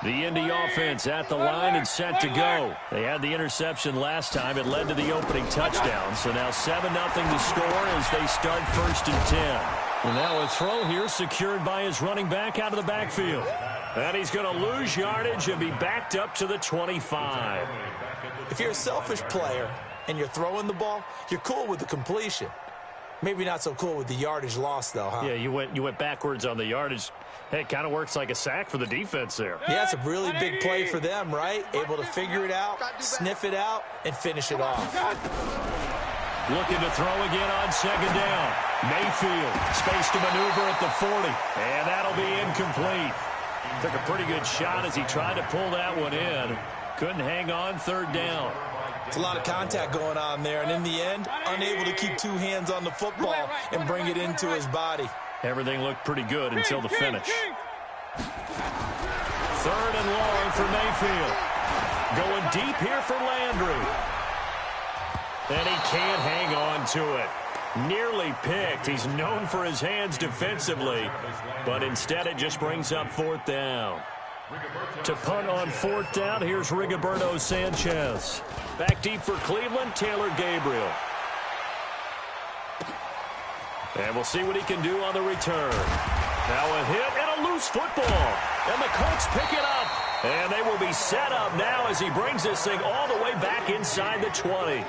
The Indy offense at the line and set to go. They had the interception last time. It led to the opening touchdown. So now 7-0 to score as they start 1st and 10. And now a throw here secured by his running back out of the backfield. And he's going to lose yardage and be backed up to the 25. If you're a selfish player and you're throwing the ball, you're cool with the completion. Maybe not so cool with the yardage loss, though, huh? Yeah, you went backwards on the yardage. Hey, it kind of works like a sack for the defense there. Yeah, it's a really big play for them, right? Able to figure it out, sniff it out, and finish it off. Looking to throw again on 2nd down. Mayfield, space to maneuver at the 40. And that'll be incomplete. Took a pretty good shot as he tried to pull that one in. Couldn't hang on 3rd down. It's a lot of contact going on there, and in the end, unable to keep 2 hands on the football and bring it into his body. Everything looked pretty good until the finish. 3rd and long for Mayfield. Going deep here for Landry. And he can't hang on to it. Nearly picked. He's known for his hands defensively, but instead it just brings up 4th down. To punt on 4th down, here's Rigoberto Sanchez. Back deep for Cleveland, Taylor Gabriel. And we'll see what he can do on the return. Now a hit and a loose football. And the Colts pick it up. And they will be set up now as he brings this thing all the way back inside the 20.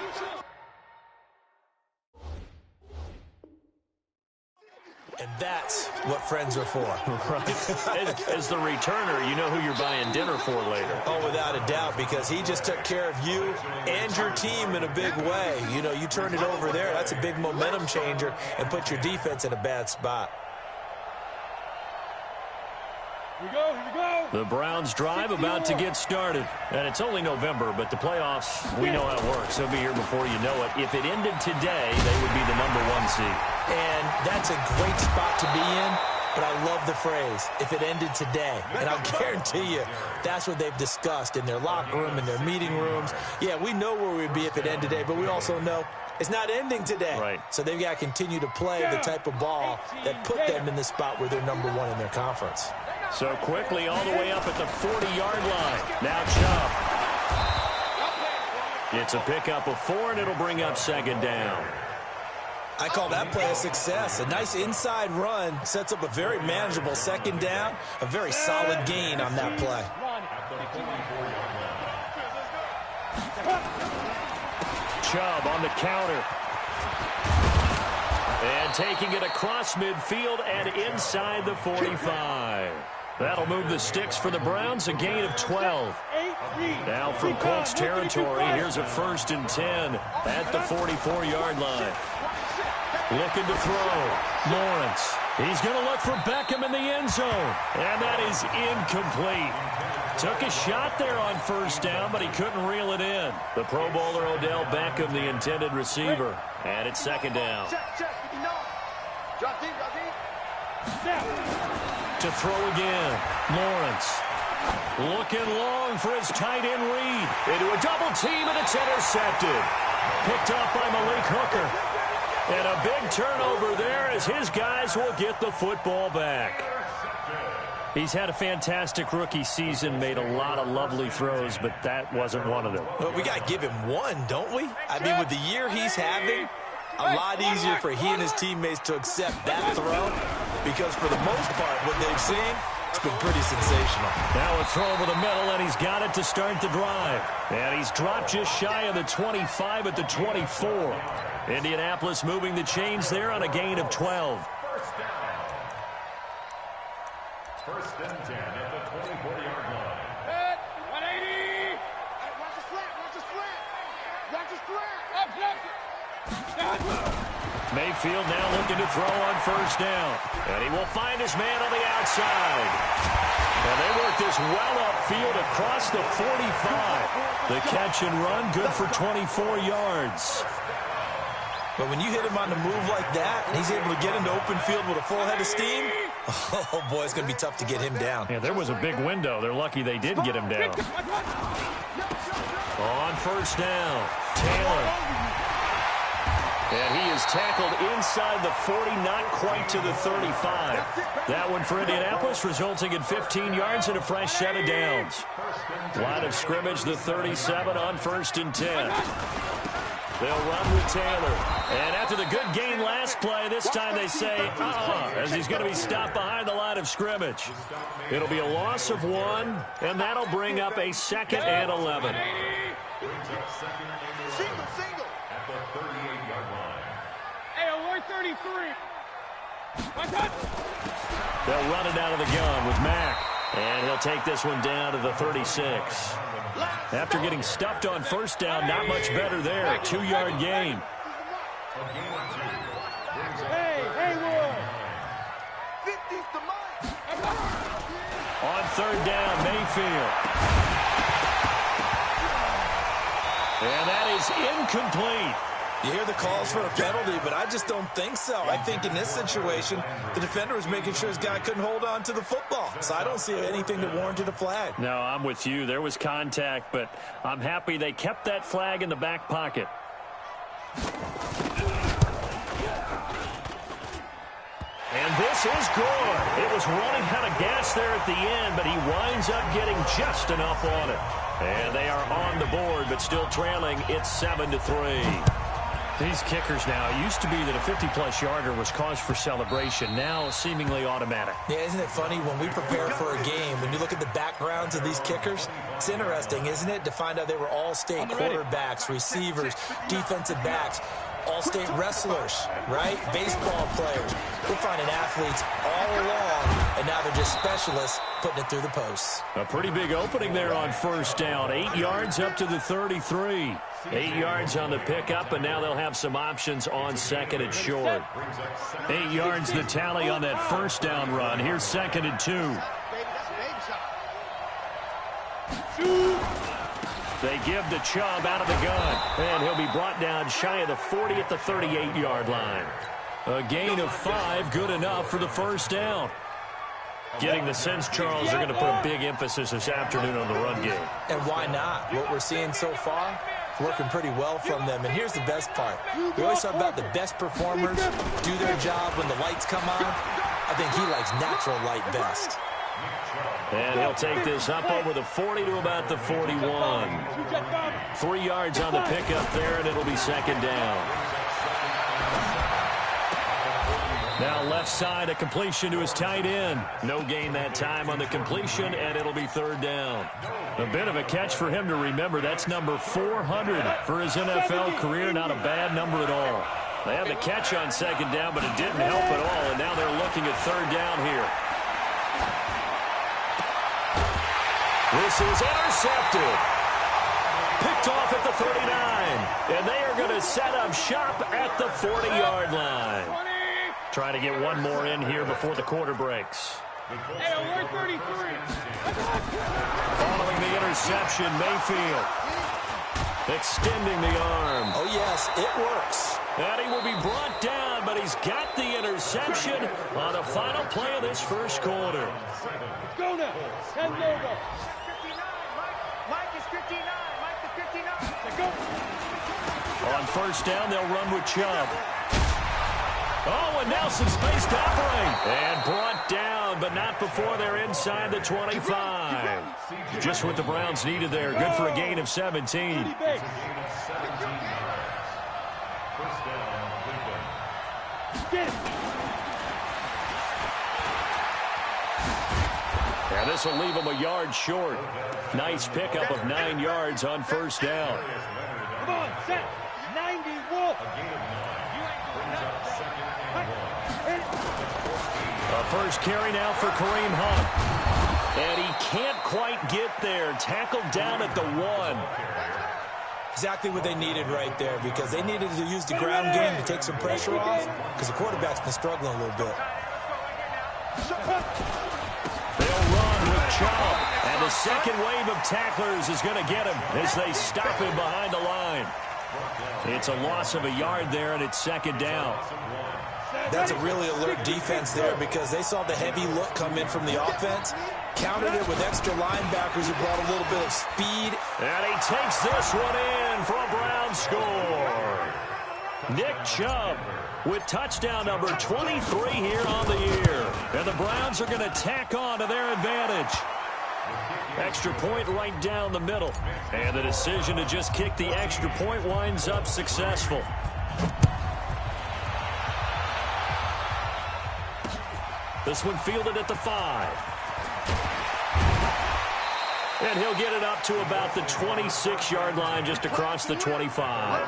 And that's what friends are for. Right. As the returner, you know who you're buying dinner for later. Oh, without a doubt, because he just took care of you and your team in a big way. You know, you turned it over there. That's a big momentum changer and put your defense in a bad spot. Here we go, here we go. The Browns drive about to get started. And it's only November, but the playoffs, we know how it works. They'll be here before you know it. If it ended today, they would be the #1 seed. And that's a great spot to be in, but I love the phrase, if it ended today. And I'll guarantee you, that's what they've discussed in their locker room, in their meeting rooms. Yeah, we know where we'd be if it ended today, but we also know it's not ending today. Right. So they've got to continue to play the type of ball that put them in the spot where they're #1 in their conference. So quickly all the way up at the 40-yard line. Now Chubb. It's a pickup of 4, and it'll bring up 2nd down. I call that play a success. A nice inside run sets up a very manageable 2nd down. A very solid gain on that play. Chubb on the counter. And taking it across midfield and inside the 45. That'll move the sticks for the Browns, a gain of 12. Now from Colts territory, here's a 1st and 10 at the 44-yard line. Looking to throw. Lawrence. He's going to look for Beckham in the end zone. And that is incomplete. Took a shot there on 1st down, but he couldn't reel it in. The Pro Bowler Odell Beckham, the intended receiver. And it's 2nd down. To throw again. Lawrence. Looking long for his tight end read. Into a double team, and it's intercepted. Picked up by Malik Hooker. And a big turnover there as his guys will get the football back. He's had a fantastic rookie season, made a lot of lovely throws, but that wasn't one of them. Well, we got to give him one, don't we? I mean, with the year he's having, a lot easier for he and his teammates to accept that throw because for the most part, what they've seen, it's been pretty sensational. Now a throw over the middle, and he's got it to start the drive. And he's dropped just shy of the 25 at the 24. Indianapolis moving the chains there on a gain of 12. 1st and 10 at the 24-yard line. 180. Watch the slant, watch the slant. Watch the slant. Mayfield now looking to throw on 1st down. And he will find his man on the outside. And they work this well upfield across the 45. The catch and run good for 24 yards. But when you hit him on the move like that, and he's able to get into open field with a full head of steam, oh, boy, it's going to be tough to get him down. Yeah, there was a big window. They're lucky they did get him down. On 1st down, Taylor. And he is tackled inside the 40, not quite to the 35. That one for Indianapolis, resulting in 15 yards and a fresh set of downs. Line of scrimmage, the 37 on 1st and 10. They'll run with Taylor. And after the good gain last play, this time they say, as he's going to be stopped behind the line of scrimmage. It'll be a loss of 1, and that'll bring up a 2nd and 11. Single. At the 38-yard line. Hey, 133. They'll run it out of the gun with Mack. And he'll take this one down to the 36. After getting stuffed on 1st down, not much better there. 2-yard gain. On 3rd down, Mayfield. And that is incomplete. You hear the calls for a penalty, but I just don't think so. I think in this situation, the defender was making sure his guy couldn't hold on to the football. So I don't see anything that warranted a flag. No, I'm with you. There was contact, but I'm happy they kept that flag in the back pocket. And this is good. It was running out of gas there at the end, but he winds up getting just enough on it. And they are on the board, but still trailing. It's 7-3. These kickers now, it used to be that a 50-plus yarder was cause for celebration. Now, seemingly automatic. Yeah, isn't it funny when we prepare for a game, when you look at the backgrounds of these kickers, it's interesting, isn't it, to find out they were all-state quarterbacks, receivers, defensive backs, all-state wrestlers, right? Baseball players. We're finding athletes all along, and now they're just specialists putting it through the posts. A pretty big opening there on 1st down. 8 yards up to the 33. 8 yards on the pickup, and now they'll have some options on 2nd and short. 8 yards the tally on that 1st down run. Here's 2nd and 2. They give the Chubb out of the gun, and he'll be brought down shy of the 40 at the 38-yard line. A gain of 5, good enough for the 1st down. Getting the sense, Charles, they're going to put a big emphasis this afternoon on the run game. And why not? What we're seeing so far, working pretty well from them. And here's the best part. We always talk about the best performers do their job when the lights come on. I think he likes natural light best. And he'll take this up over the 40 to about the 41. 3 yards on the pickup there, and it'll be 2nd down. Now left side, a completion to his tight end. No gain that time on the completion, and it'll be 3rd down. A bit of a catch for him to remember. That's number 400 for his NFL career. Not a bad number at all. They had the catch on 2nd down, but it didn't help at all, and now they're looking at 3rd down here. This is intercepted. Picked off at the 39, and they are going to set up shop at the 40-yard line. Trying to get one more in here before the quarter breaks. Following the interception, Mayfield extending the arm. Oh, yes, it works. And he will be brought down, but he's got the interception on the final play of this 1st quarter. Let's go now. 10 over. 59. Mike is 59. Mike is 59. Let's go. On 1st down, they'll run with Chubb. Oh, and now some space to operate. And brought down, but not before they're inside the 25. Just what the Browns needed there. Good for a gain of 17. And this will leave them a yard short. Nice pickup of 9 yards on 1st down. Come on, set. 90, Wolf. A first carry now for Kareem Hunt. And he can't quite get there. Tackled down at the 1. Exactly what they needed right there, because they needed to use the ground game to take some pressure off, because the quarterback's been struggling a little bit. They'll run with Chubb. And the second wave of tacklers is going to get him as they stop him behind the line. It's a loss of a yard there, and it's 2nd down. That's a really alert defense there, because they saw the heavy look come in from the offense, countered it with extra linebackers who brought a little bit of speed. And he takes this one in for a Brown score. Nick Chubb with touchdown number 23 here on the year. And the Browns are going to tack on to their advantage. Extra point right down the middle. And the decision to just kick the extra point winds up successful. This one fielded at the 5. And he'll get it up to about the 26-yard line just across the 25.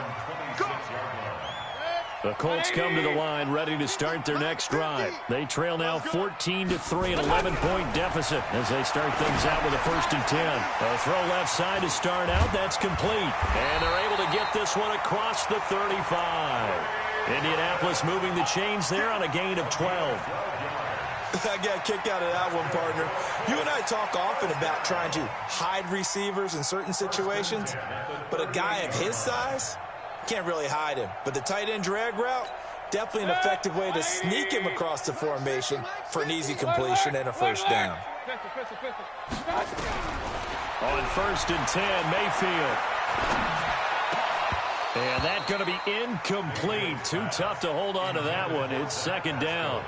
The Colts come to the line ready to start their next drive. They trail now 14-3, an 11-point deficit as they start things out with a 1st and 10. A throw left side to start out. That's complete. And they're able to get this one across the 35. Indianapolis moving the chains there on a gain of 12. I got a kick out of that one, partner. You and I talk often about trying to hide receivers in certain situations, but a guy of his size can't really hide him. But the tight end drag route, definitely an effective way to sneak him across the formation for an easy completion and a 1st down. On 1st and 10, Mayfield. And that's going to be incomplete. Too tough to hold on to that one. It's 2nd down.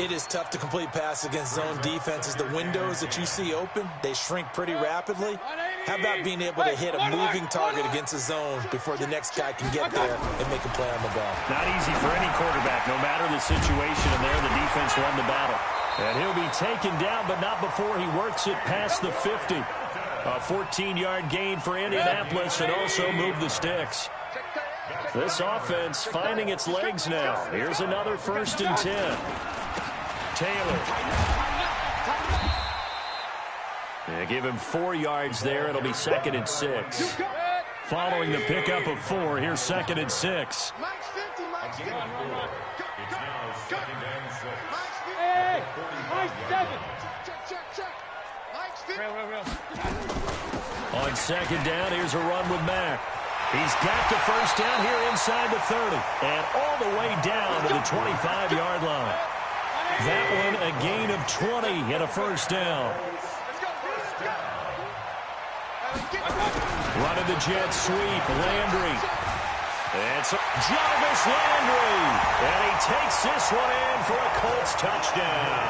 It is tough to complete passes against zone defenses. The windows that you see open, they shrink pretty rapidly. How about being able to hit a moving target against a zone before the next guy can get there and make a play on the ball? Not easy for any quarterback, no matter the situation, and there the defense won the battle. And he'll be taken down, but not before he works it past the 50. A 14-yard gain for Indianapolis and also move the sticks. This offense finding its legs now. Here's another 1st and 10. Taylor. They give him 4 yards there. It'll be 2nd and 6. Following the pickup of 4, here's 2nd and 6. On 2nd down, here's a run with Mack. He's got the 1st down here inside the 30. And all the way down to the 25-yard line. That one a gain of 20 and a 1st down. Running the jet sweep, Landry. It's Jarvis Landry. And he takes this one in for a Colts touchdown.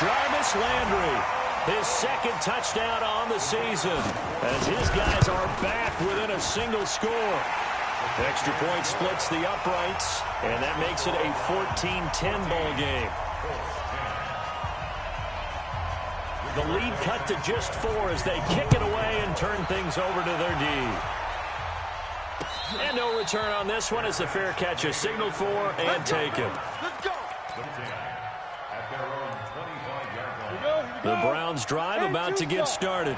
Jarvis Landry, his 2nd touchdown on the season, as his guys are back within a single score. Extra point splits the uprights, and that makes it a 14-10 ball game. The lead cut to just 4 as they kick it away and turn things over to their D. And no return on this one as the fair catch is signaled for and taken. The Browns drive about to get started.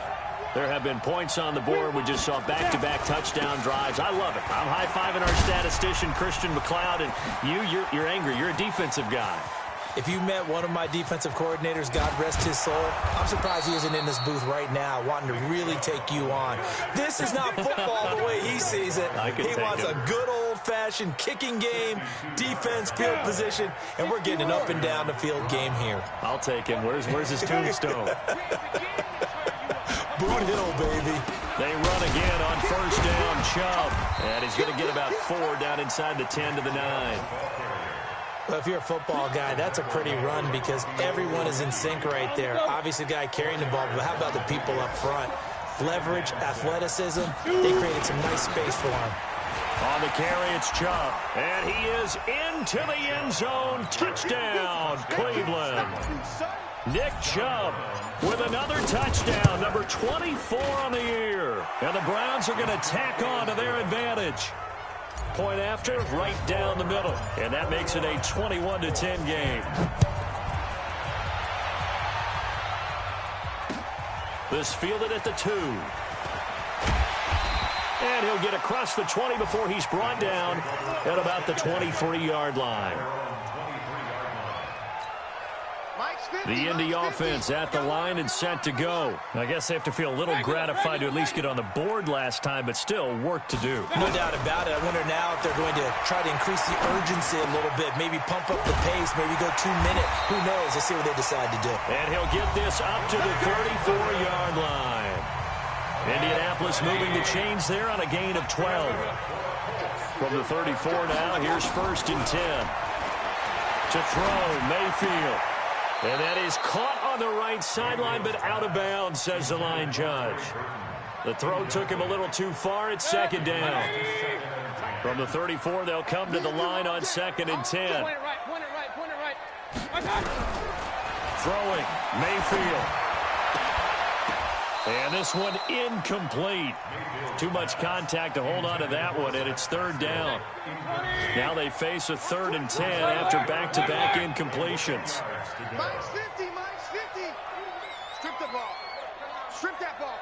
There have been points on the board. We just saw back-to-back touchdown drives. I love it. I'm high-fiving our statistician, Christian McLeod, and you're angry. You're a defensive guy. If you met one of my defensive coordinators, God rest his soul, I'm surprised he isn't in this booth right now wanting to really take you on. This is not football the way he sees it. He wants a good old-fashioned kicking game, defense, field position, and we're getting an up-and-down-the-field game here. I'll take him. Where's his tombstone? Boot Hill, baby. They run again on 1st down, Chubb. And he's going to get about 4 down inside the 10 to the 9. Well, if you're a football guy, that's a pretty run because everyone is in sync right there. Obviously, the guy carrying the ball, but how about the people up front? Leverage, athleticism, they created some nice space for him. On the carry, it's Chubb. And he is into the end zone. Touchdown, Cleveland. Nick Chubb with another touchdown, number 24 on the year. And the Browns are going to tack on to their advantage. Point after, right down the middle. And that makes it a 21-10 game. This fielded at the 2. And he'll get across the 20 before he's brought down at about the 23-yard line. The Indy offense at the line and set to go. I guess they have to feel a little gratified to at least get on the board last time, but still work to do. No doubt about it. I wonder now if they're going to try to increase the urgency a little bit, maybe pump up the pace, maybe go 2 minute. Who knows? Let's see what they decide to do. And he'll get this up to the 34-yard line. Indianapolis moving the chains there on a gain of 12. From the 34 now, here's 1st and 10. To throw, Mayfield. And that is caught on the right sideline, but out of bounds, says the line judge. The throw took him a little too far. It's 2nd down. From the 34, they'll come to the line on 2nd and 10. Throwing, Mayfield. And this one incomplete. Too much contact to hold on to that one, and it's 3rd down. Now they face a 3rd and 10 after back-to-back incompletions. Minus 50, minus 50. Strip the ball. Strip that ball.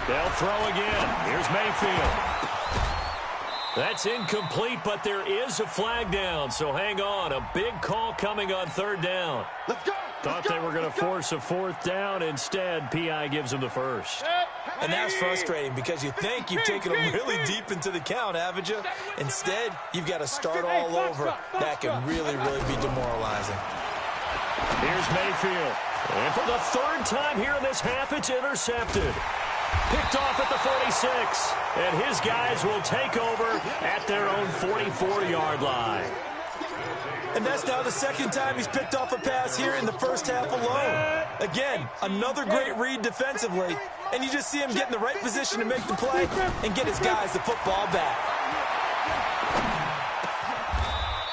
They'll throw again. Here's Mayfield. That's incomplete, but there is a flag down, so hang on. A big call coming on 3rd down. Let's go. Thought they were going to force a 4th down. Instead, P.I. gives them the 1st. And that's frustrating because you think you've taken them really deep into the count, haven't you? Instead, you've got to start all over. That can really, really be demoralizing. Here's Mayfield. And for the 3rd time here in this half, it's intercepted. Picked off at the 46. And his guys will take over at their own 44-yard line. And that's now the 2nd time he's picked off a pass here in the first half alone. Again, another great read defensively. And you just see him get in the right position to make the play and get his guys the football back.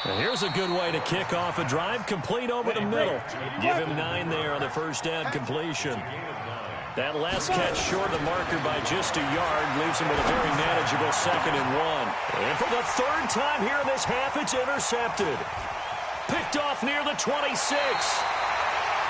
And here's a good way to kick off a drive, complete over the middle. Give him 9 there on the 1st down completion. That last catch short of the marker by just a yard leaves him with a very manageable 2nd and 1. And for the 3rd time here in this half, it's intercepted. Picked off near the 26.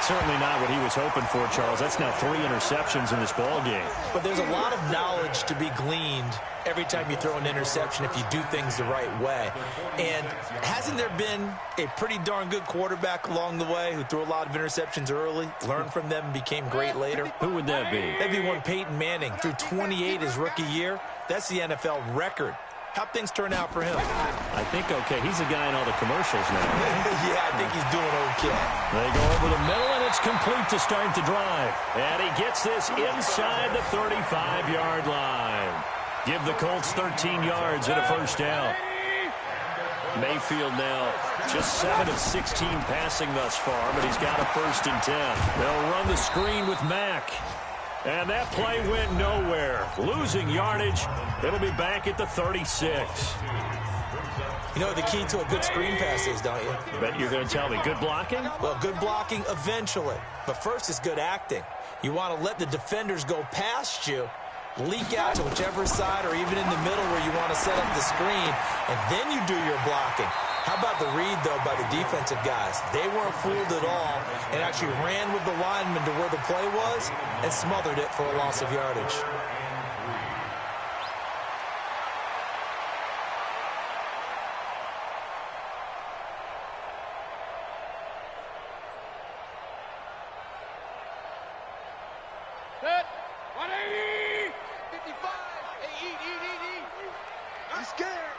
Certainly not what he was hoping for, Charles. That's now 3 interceptions in this ball game. But there's a lot of knowledge to be gleaned every time you throw an interception if you do things the right way. And hasn't there been a pretty darn good quarterback along the way who threw a lot of interceptions early, learned from them, and became great later? Who would that be? That'd be one Peyton Manning. Threw 28 his rookie year. That's the NFL record. How'd things turn out for him? I think okay. He's a guy in all the commercials now. Yeah, I think he's doing okay. They go over the middle, and it's complete to start the drive. And he gets this inside the 35-yard line. Give the Colts 13 yards and a 1st down. Mayfield now just 7 of 16 passing thus far, but he's got a 1st and 10. They'll run the screen with Mack. And that play went nowhere. Losing yardage. It'll be back at the 36. You know what the key to a good screen pass is, don't you? Bet you're going to tell me. Good blocking? Well, good blocking eventually. But first is good acting. You want to let the defenders go past you, leak out to whichever side or even in the middle where you want to set up the screen, and then you do your blocking. How about the read, though, by the defensive guys? They weren't fooled at all and actually ran with the lineman to where the play was and smothered it for a loss of yardage. Set. 180. 55. Hey, eat. I'm scared.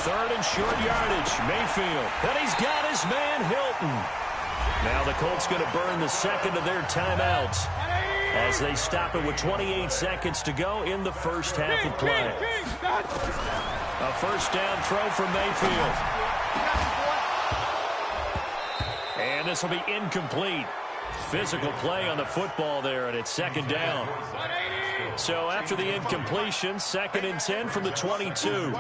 Third and short yardage. Mayfield. And he's got his man Hilton. Now the Colts going to burn the 2nd of their timeouts as they stop it with 28 seconds to go in the first half of play. A 1st down throw from Mayfield. And this will be incomplete. Physical play on the football there, and it's 2nd down. So after the incompletion, 2nd and 10 from the 22.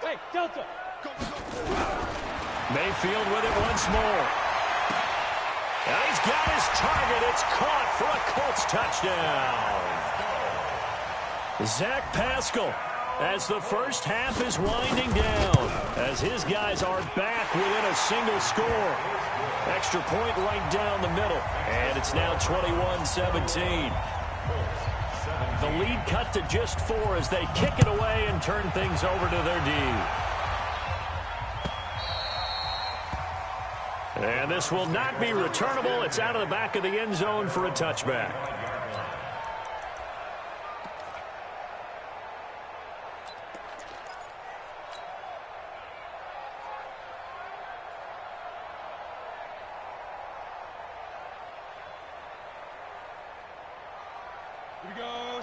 Hey, Delta. Mayfield with it once more. And he's got his target. It's caught for a Colts touchdown. Zach Pascal, as the first half is winding down, as his guys are back within a single score. Extra point right down the middle, and it's now 21-17. The lead cut to just 4 as they kick it away and turn things over to their D. And this will not be returnable. It's out of the back of the end zone for a touchback.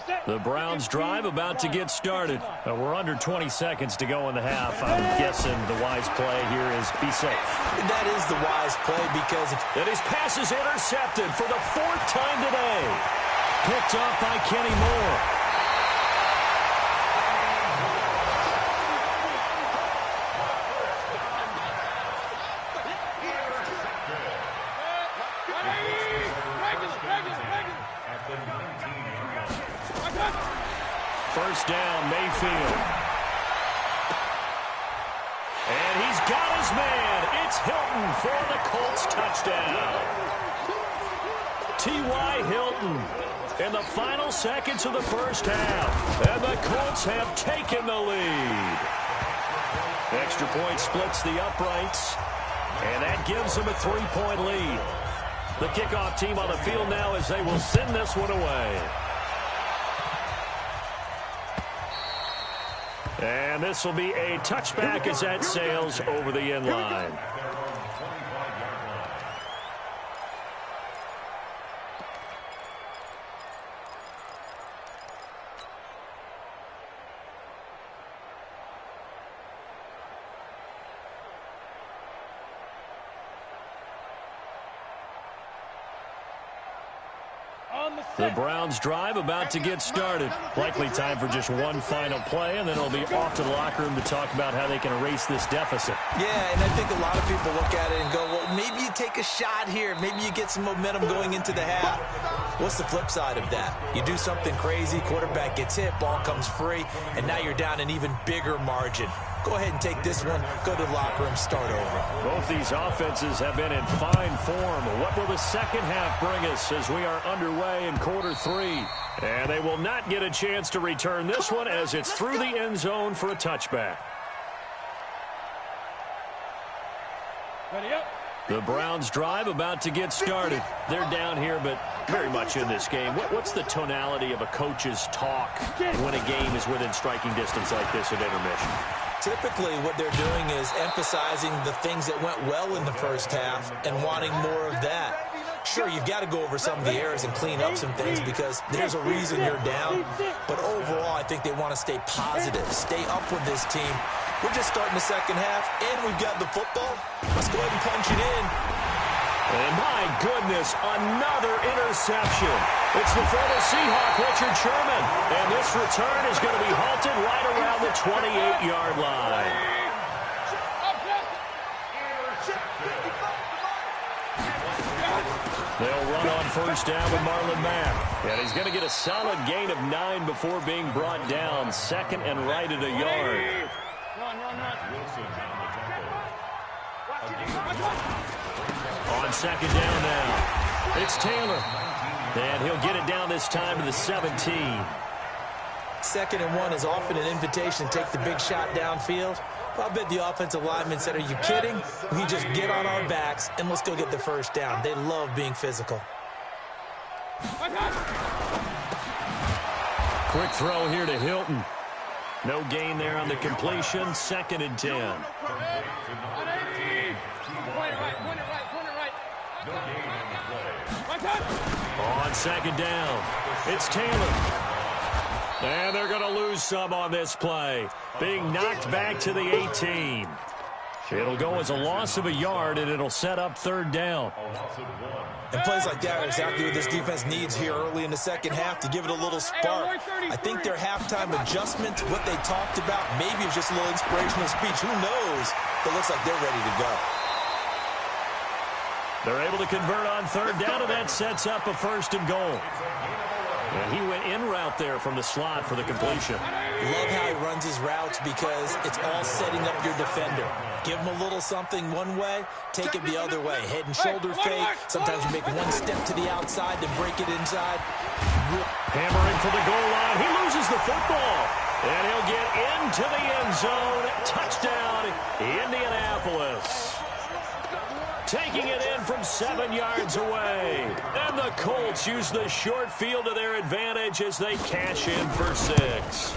The Browns drive about to get started. We're under 20 seconds to go in the half. I'm guessing the wise play here is be safe. That is the wise play because and his pass is intercepted for the 4th time today. Picked up by Kenny Moore. First down, Mayfield. And he's got his man. It's Hilton for the Colts touchdown. T.Y. Hilton in the final seconds of the first half. And the Colts have taken the lead. Extra point splits the uprights. And that gives them a 3-point lead. The kickoff team on the field now as they will send this one away. And this will be a touchback as that sails over the end line. The Browns drive about to get started. Likely time for just one final play, and then it'll be off to the locker room to talk about how they can erase this deficit. Yeah, and I think a lot of people look at it and go, well, maybe you take a shot here. Maybe you get some momentum going into the half. What's the flip side of that? You do something crazy, quarterback gets hit, ball comes free, and now you're down an even bigger margin. Go ahead and take this one, go to the locker room, start over. Both these offenses have been in fine form. What will the second half bring us as we are underway in quarter 3? And they will not get a chance to return this one as it's through the end zone for a touchback. Ready up. The Browns drive about to get started. They're down here, but very much in this game. What's the tonality of a coach's talk when a game is within striking distance like this at intermission? Typically, what they're doing is emphasizing the things that went well in the first half and wanting more of that. Sure, you've got to go over some of the errors and clean up some things because there's a reason you're down. But overall, I think they want to stay positive, stay up with this team. We're just starting the second half, and we've got the football. Let's go ahead and punch it in. And my goodness, another interception. It's the former Seahawk, Richard Sherman. And this return is going to be halted right around the 28-yard line. They'll run on first down with Marlon Mack. And he's going to get a solid gain of 9 before being brought down. Second and right at a yard. On second down now, it's Taylor. And he'll get it down this time to the 17. 2nd and 1 is often an invitation to take the big shot downfield. I bet the offensive lineman said, are you kidding? We just get on our backs and let's go get the first down. They love being physical. Quick throw here to Hilton. No gain there on the completion. 2nd and 10. On second down, it's Taylor. And they're going to lose some on this play. Being knocked back to the 18. It'll go as a loss of a yard, and it'll set up 3rd down. And plays like that are exactly what this defense needs here early in the second half to give it a little spark. I think their halftime adjustment, what they talked about, maybe it's just a little inspirational speech. Who knows? But it looks like they're ready to go. They're able to convert on 3rd down, and that sets up a 1st and goal. And he went in route there from the slot for the completion. Love how he runs his routes because it's all setting up your defender. Give him a little something one way, take it the other way. Head and shoulder fake. Sometimes you make one step to the outside, then break it inside. Hammering for the goal line. He loses the football. And he'll get into the end zone. Touchdown, Indianapolis. Taking it in from 7 yards away. And the Colts use the short field to their advantage as they cash in for 6.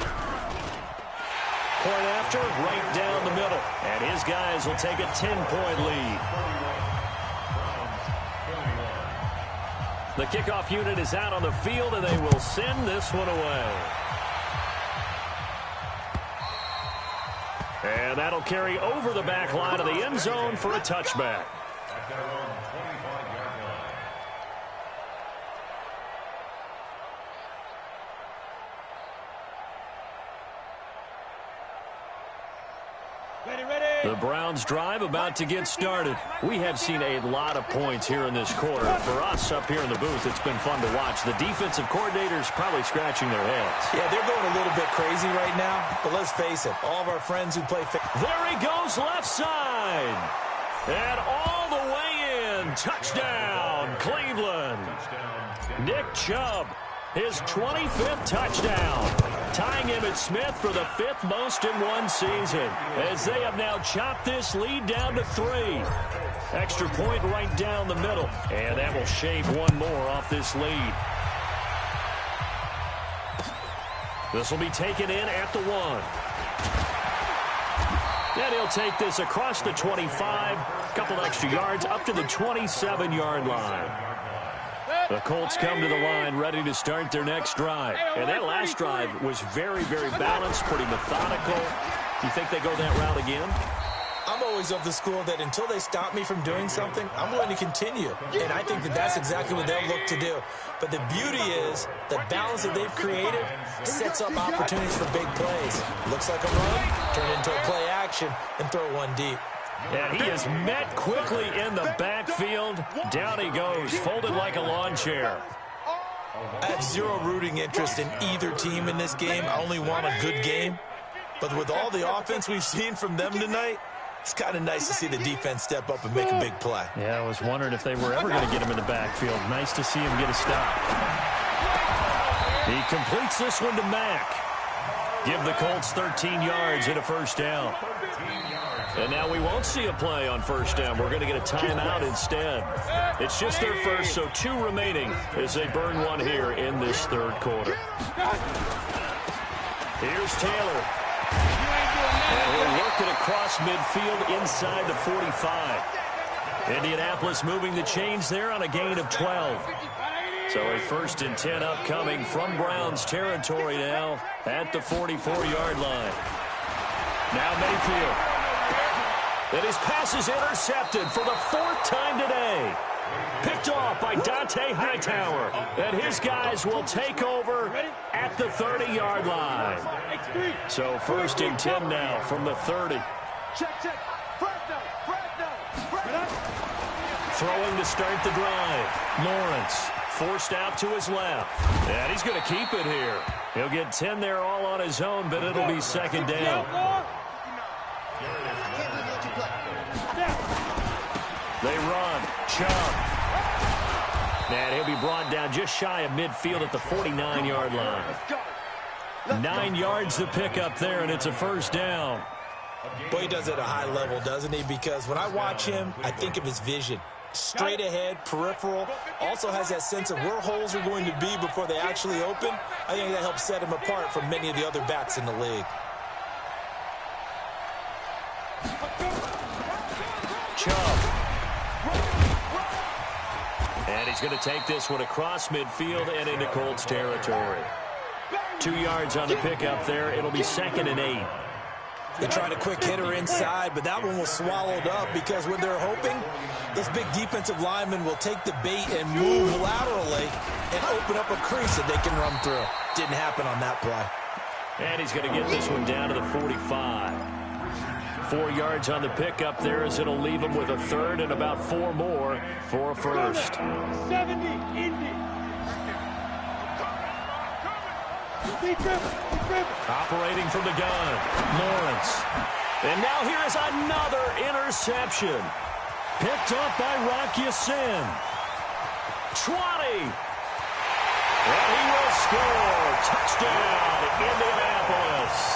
Point after, right down the middle. And his guys will take a 10-point lead. The kickoff unit is out on the field, and they will send this one away. And that'll carry over the back line of the end zone for a touchback. The Browns drive about to get started. We have seen a lot of points here in this quarter. For us up here in the booth, it's been fun to watch. The defensive coordinators probably scratching their heads. Yeah, they're going a little bit crazy right now. But let's face it, all of our friends who play... There he goes left side. And all the way in. Touchdown, Cleveland. Nick Chubb, his 25th touchdown. Tying Emmitt Smith for the 5th most in one season, as they have now chopped this lead down to 3. Extra point right down the middle, and that will shave one more off this lead. This will be taken in at the 1. And he'll take this across the 25, a couple extra yards up to the 27-yard line. The Colts come to the line ready to start their next drive. And that last drive was very, very balanced, pretty methodical. You think they go that route again? I'm always of the school that until they stop me from doing something, I'm going to continue. And I think that that's exactly what they'll look to do. But the beauty is the balance that they've created sets up opportunities for big plays. Looks like a run, turn into a play action, and throw one deep. And he is met quickly in the backfield. Down he goes, folded like a lawn chair. I have zero rooting interest in either team in this game. I only want a good game. But with all the offense we've seen from them tonight, it's kind of nice to see the defense step up and make a big play. Yeah, I was wondering if they were ever going to get him in the backfield. Nice to see him get a stop. He completes this one to Mack. Give the Colts 13 yards and a first down. And now we won't see a play on first down. We're going to get a timeout instead. It's just their first, so 2 remaining as they burn one here in this third quarter. Here's Taylor. And he'll work it across midfield inside the 45. Indianapolis moving the chains there on a gain of 12. So a 1st and 10 upcoming from Browns territory now at the 44-yard line. Now Mayfield. And his pass is intercepted for the 4th time today. Picked off by Dante Hightower. And his guys will take over at the 30-yard line. So 1st and 10 now from the 30. Throwing to start the drive. Lawrence forced out to his left. And he's going to keep it here. He'll get 10 there all on his own, but it'll be 2nd down. They run. Chubb. And he'll be brought down just shy of midfield at the 49-yard line. 9 yards to pick up there, and it's a first down. Boy, he does it at a high level, doesn't he? Because when I watch him, I think of his vision. Straight ahead, peripheral. Also has that sense of where holes are going to be before they actually open. I think that helps set him apart from many of the other backs in the league. Chubb. And he's going to take this one across midfield and into Colts territory. 2 yards on the pickup there. It'll be 2nd and 8. They tried a quick hitter inside, but that one was swallowed up because when they're hoping, those big defensive linemen will take the bait and move laterally and open up a crease that they can run through. Didn't happen on that play. And he's going to get this one down to the 45. 4 yards on the pickup there as it'll leave him with a 3rd and about 4 more for a first. 70, Indy. Operating from the gun, Lawrence. And now here is another interception. Picked up by Rock Ya-Sin. 20. And he will score. Touchdown, Indianapolis.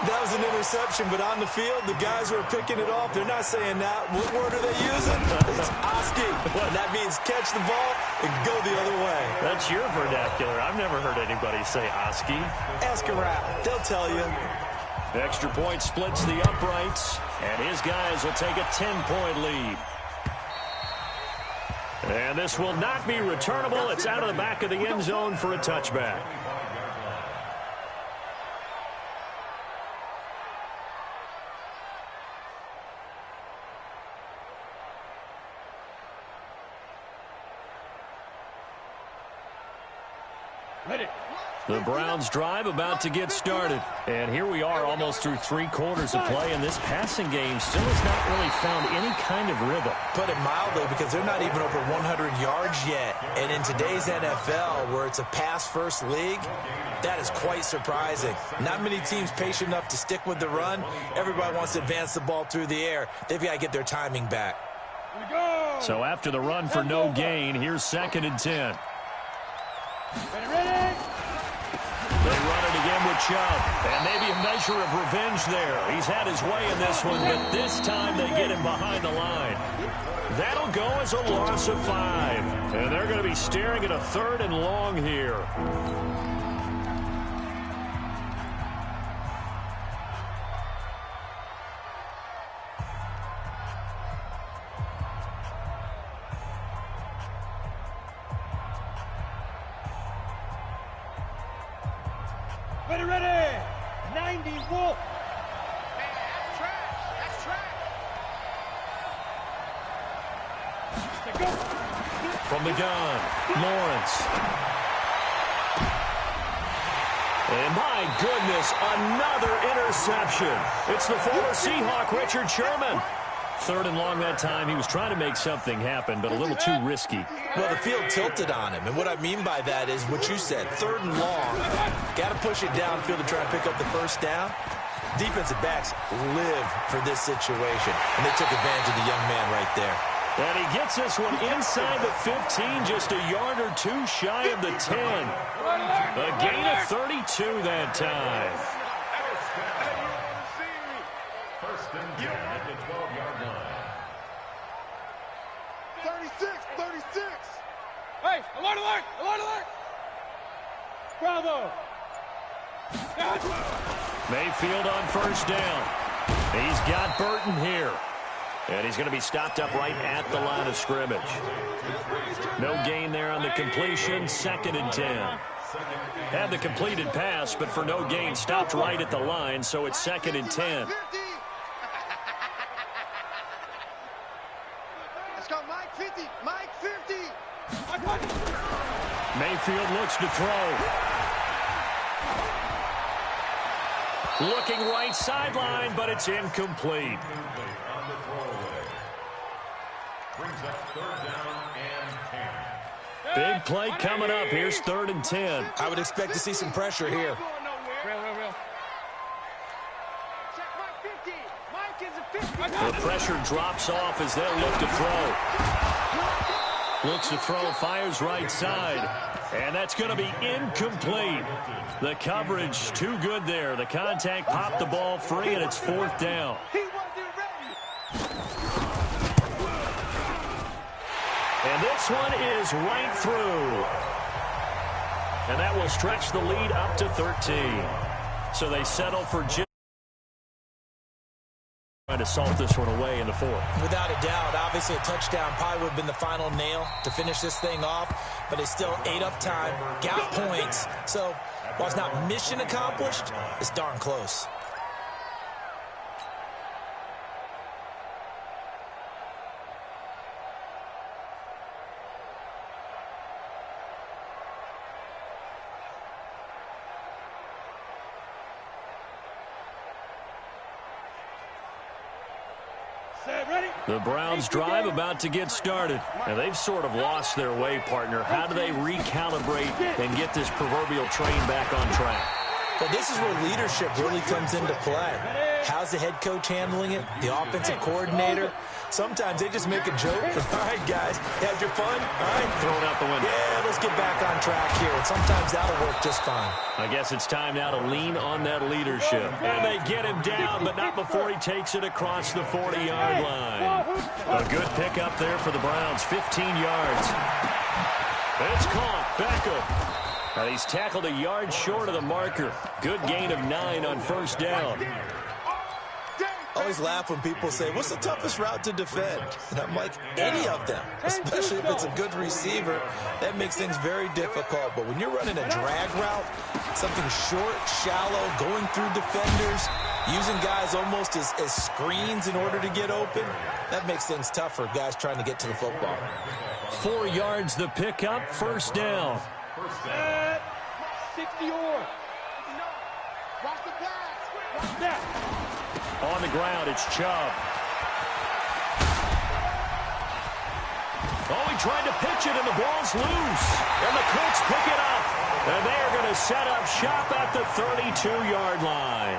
That was an interception, but on the field, the guys who are picking it off, they're not saying that. What word are they using? It's Oski. And that means catch the ball and go the other way. That's your vernacular. I've never heard anybody say Oski. Ask around. They'll tell you. Extra point splits the uprights, and his guys will take a 10-point lead. And this will not be returnable. It's out of the back of the end zone for a touchback. The Browns drive about to get started. And here we are almost through 3 quarters of play, and this passing game still has not really found any kind of rhythm. Put it mildly, because they're not even over 100 yards yet. And in today's NFL, where it's a pass-first league, that is quite surprising. Not many teams patient enough to stick with the run. Everybody wants to advance the ball through the air. They've got to get their timing back. So after the run for no gain, here's 2nd and 10. Ready? They run it again with Chubb. And maybe a measure of revenge there. He's had his way in this one, but this time they get him behind the line. That'll go as a loss of 5. And they're going to be staring at a 3rd and long here. Ready. 90 Wolf. Man, that's trash. From the gun, Lawrence. And my goodness, another interception. It's the former Seahawk, Richard Sherman. 3rd and long that time. He was trying to make something happen, but a little too risky. Well, the field tilted on him, and what I mean by that is what you said, 3rd and long. Got to push it downfield to try and pick up the first down. Defensive backs live for this situation, and they took advantage of the young man right there. And he gets this one inside the 15, just a yard or 2 shy of the 10. A gain of 32 that time. First and 10 at the 12-yard line. 36. Hey, alert! Bravo! Mayfield on first down. He's got Burton here. And he's going to be stopped up right at the line of scrimmage. No gain there on the completion. 2nd and 10. Had the completed pass, but for no gain, stopped right at the line, so it's 2nd and 10. Let's go, Mike 50. Mayfield looks to throw. Looking right sideline, but it's incomplete. Brings up 3rd down and 10. Big play coming up. Here's 3rd and 10. I would expect to see some pressure here. Real. Check Mike 50. Mike is a 50. The pressure drops off as they'll look to throw. Looks to throw, fires right side. And that's going to be incomplete. The coverage too good there. The contact popped the ball free, and it's 4th down. He wasn't ready. And this one is right through. And that will stretch the lead up to 13. So they settle for just trying to salt this one away in the 4th. Without a doubt, obviously a touchdown probably would have been the final nail to finish this thing off, but it's still ate up time, got points. So while it's not mission accomplished, it's darn close. The Browns drive about to get started. And they've sort of lost their way, partner. How do they recalibrate and get this proverbial train back on track? Well, this is where leadership really comes into play. How's the head coach handling it? The offensive coordinator? Sometimes they just make a joke. All right, guys, had your fun? All right. Throw it out the window. Yeah, let's get back on track here. And sometimes that'll work just fine. I guess it's time now to lean on that leadership. And they get him down, but not before he takes it across the 40-yard line. A good pickup there for the Browns, 15 yards. It's caught. Beckham. He's tackled a yard short of the marker. Good gain of 9 on first down. I always laugh when people say, what's the toughest route to defend? And I'm like, any of them, especially if it's a good receiver. That makes things very difficult. But when you're running a drag route, something short, shallow, going through defenders, using guys almost as screens in order to get open, that makes things tough for guys trying to get to the football. 4 yards the pickup, first down. 60 or. Watch the pass. Watch that. On the ground, it's Chubb. Oh, he tried to pitch it, and the ball's loose. And the Colts pick it up. And they are going to set up shop at the 32-yard line.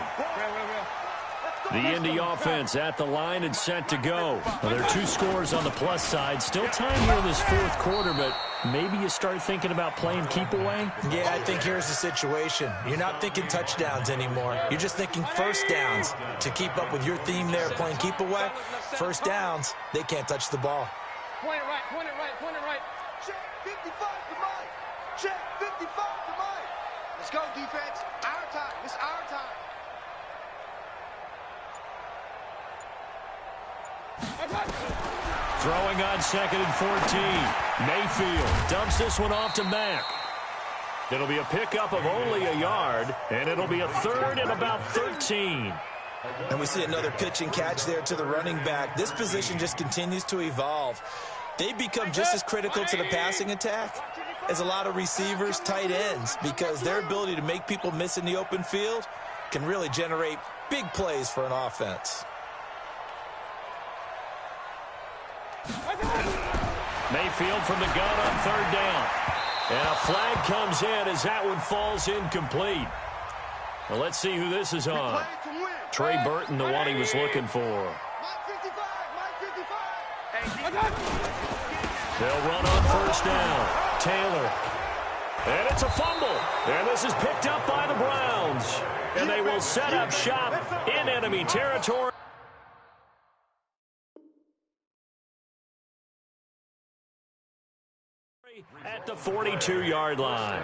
The Indy offense at the line and set to go. Well, there are 2 scores on the plus side. Still time here in this fourth quarter, but maybe you start thinking about playing keep away? Yeah, I think here's the situation. You're not thinking touchdowns anymore. You're just thinking first downs. To keep up with your theme there, playing keep away, first downs, they can't touch the ball. Point it right, point it right, point it right. Check 55 to Mike. Check 55 to Mike. Let's go, defense. Our time. It's our time. Throwing on 2nd and 14. Mayfield dumps this one off to Mack. It'll be a pickup of only a yard, and it'll be a 3rd and about 13. And we see another pitch and catch there to the running back. This position just continues to evolve. They become just as critical to the passing attack as a lot of receivers, tight ends, because their ability to make people miss in the open field can really generate big plays for an offense. Mayfield from the gun on 3rd down. And a flag comes in as that one falls incomplete. Well, let's see who this is on. Trey Burton, the one he was looking for. They'll run on 1st down. Taylor. And it's a fumble. And this is picked up by the Browns. And they will set up shop in enemy territory. At the 42-yard line.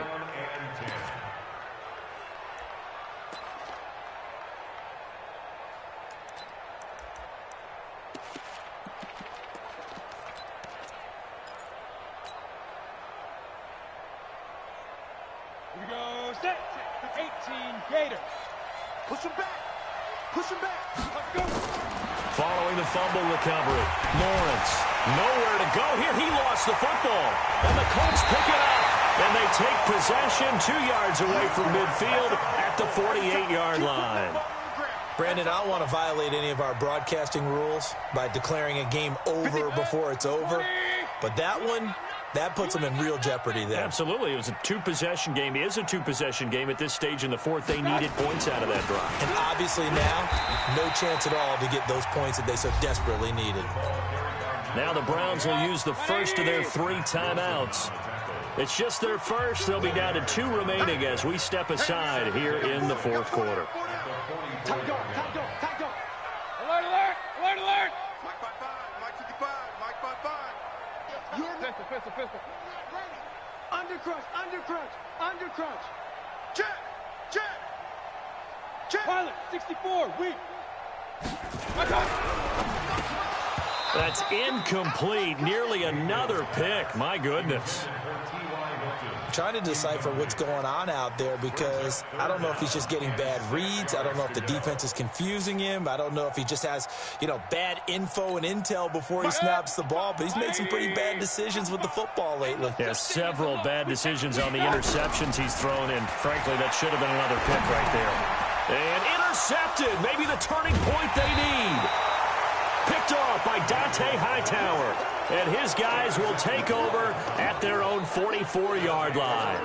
Here we go. Set. 18 Gators. Push him back. Push him back. Let's go. Following the fumble recovery, Lawrence, nowhere to go here. He lost the football, and the Colts pick it up, and they take possession 2 yards away from midfield at the 48-yard line. Brandon, I don't want to violate any of our broadcasting rules by declaring a game over before it's over, but that one, that puts them in real jeopardy there. Absolutely. It was a 2-possession game. It is a 2-possession game at this stage in the fourth. They needed points out of that drive. And obviously now, no chance at all to get those points that they so desperately needed. Now the Browns will use the first of their 3 timeouts. It's just their first. They'll be down to 2 remaining as we step aside here in the fourth quarter. Tight go, tight go, tight go. Alert, alert, alert, alert. Mike 55, Mike 55, Mike 55. Pistol. Under crunch. Check. Pilot, 64, weak. That's incomplete. Nearly another pick. My goodness. Trying to decipher what's going on out there because I don't know if he's just getting bad reads. I don't know if the defense is confusing him. I don't know if he just has, bad info and intel before he snaps the ball. But he's made some pretty bad decisions with the football lately. Yeah, several bad decisions on the interceptions he's thrown in. Frankly, that should have been another pick right there. And intercepted. Maybe the turning point they need. Picked off by Dante Hightower. And his guys will take over at their own 44-yard line.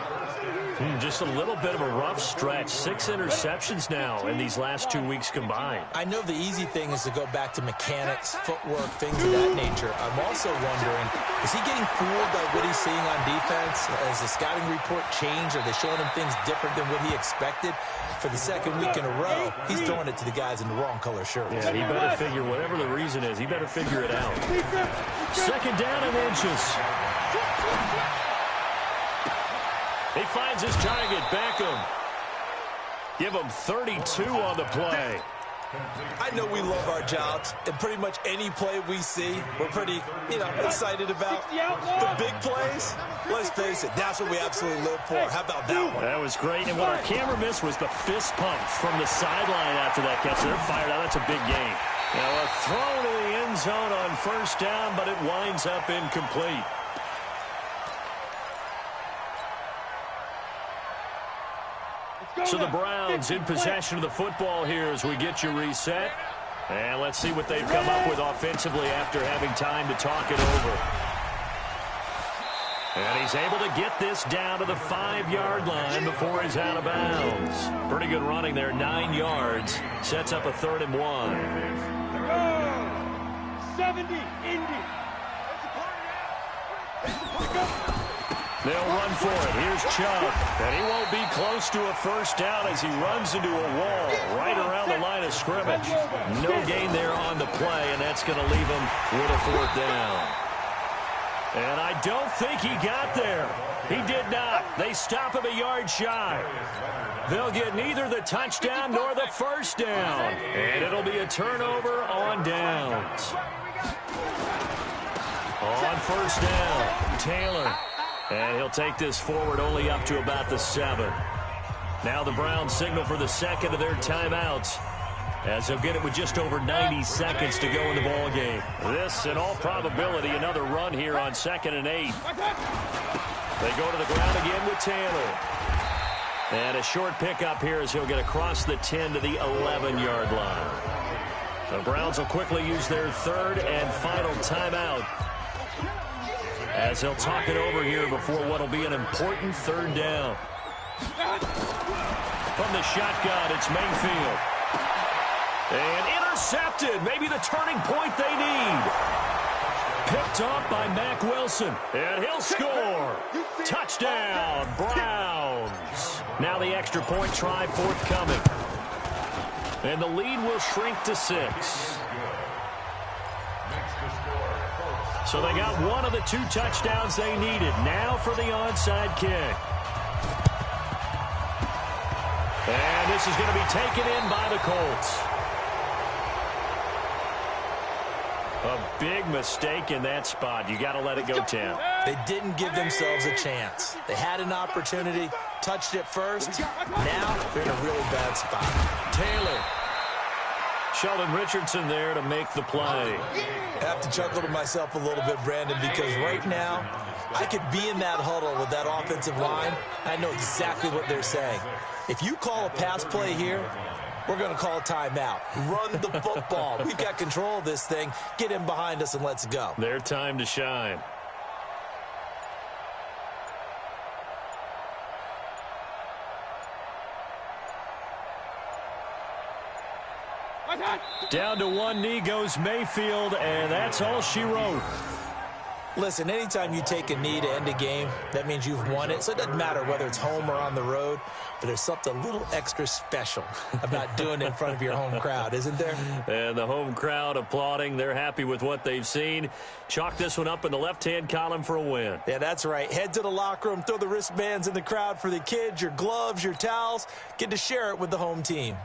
Just a little bit of a rough stretch. 6 interceptions now in these last 2 weeks combined. I know the easy thing is to go back to mechanics, footwork, things of that nature. I'm also wondering, is he getting fooled by what he's seeing on defense? Has the scouting report changed? Are they showing him things different than what he expected? For the second week in a row, he's throwing it to the guys in the wrong color shirts. Yeah, he better figure, whatever the reason is, he better figure it out. 2nd down and inches. He finds his target, Beckham. Give him 32 on the play. I know we love our jobs, and pretty much any play we see, we're pretty, excited about. The big plays, let's face it, that's what we absolutely live for. How about that one? That was great, and what our camera missed was the fist pump from the sideline after that catch. They're fired out. That's a big game. Now a throw to the end zone on first down, but it winds up incomplete. So the Browns in possession of the football here as we get you reset. And let's see what they've come up with offensively after having time to talk it over. And he's able to get this down to the 5-yard line before he's out of bounds. Pretty good running there, 9 yards. Sets up a 3rd and 1. 70, Indy. They'll run for it. Here's Chubb. And he won't be close to a first down as he runs into a wall right around the line of scrimmage. No gain there on the play, and that's going to leave him with a 4th down. And I don't think he got there. He did not. They stop him a yard shy. They'll get neither the touchdown nor the first down. And it'll be a turnover on downs. On first down, Taylor. And he'll take this forward only up to about the 7. Now the Browns signal for the second of their timeouts, as they'll get it with just over 90 seconds to go in the ball game. This, in all probability, another run here on 2nd and 8. They go to the ground again with Taylor. And a short pickup here as he'll get across the 10 to the 11-yard line. The Browns will quickly use their 3rd and final timeout, as they'll talk it over here before what will be an important 3rd down. From the shotgun, it's Mayfield. And intercepted. Maybe the turning point they need. Picked off by Mack Wilson. And he'll score. Touchdown, Browns. Now the extra point try forthcoming. And the lead will shrink to 6. So they got one of the 2 touchdowns they needed. Now for the onside kick. And this is going to be taken in by the Colts. A big mistake in that spot. You got to let it go, Tim. They didn't give themselves a chance. They had an opportunity, touched it first. Now they're in a really bad spot. Taylor. Sheldon Richardson there to make the play. I have to chuckle to myself a little bit, Brandon, because right now I could be in that huddle with that offensive line. I know exactly what they're saying. If you call a pass play here, we're going to call a timeout. Run the football. We've got control of this thing. Get in behind us and let's go. Their time to shine. Down to one knee goes Mayfield, and that's all she wrote. Listen, anytime you take a knee to end a game, that means you've won it. So it doesn't matter whether it's home or on the road, but there's something a little extra special about doing it in front of your home crowd, isn't there? And the home crowd applauding. They're happy with what they've seen. Chalk this one up in the left-hand column for a win. Yeah, that's right. Head to the locker room, throw the wristbands in the crowd for the kids, your gloves, your towels. Get to share it with the home team.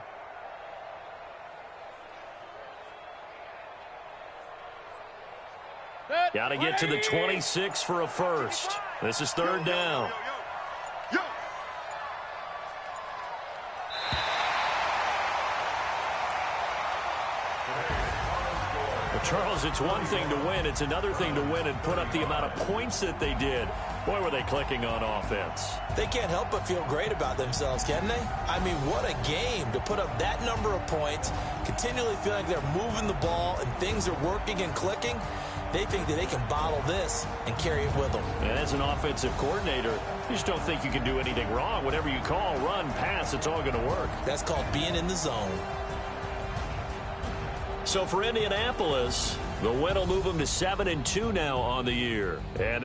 Got to get to the 26 for a first. This is 3rd down. Well, Charles, it's one thing to win. It's another thing to win and put up the amount of points that they did. Boy, were they clicking on offense. They can't help but feel great about themselves, can they? I mean, what a game to put up that number of points, continually feeling like they're moving the ball and things are working and clicking. They think that they can bottle this and carry it with them. And as an offensive coordinator, you just don't think you can do anything wrong. Whatever you call, run, pass, it's all going to work. That's called being in the zone. So for Indianapolis, the win will move them to 7-2 now on the year. And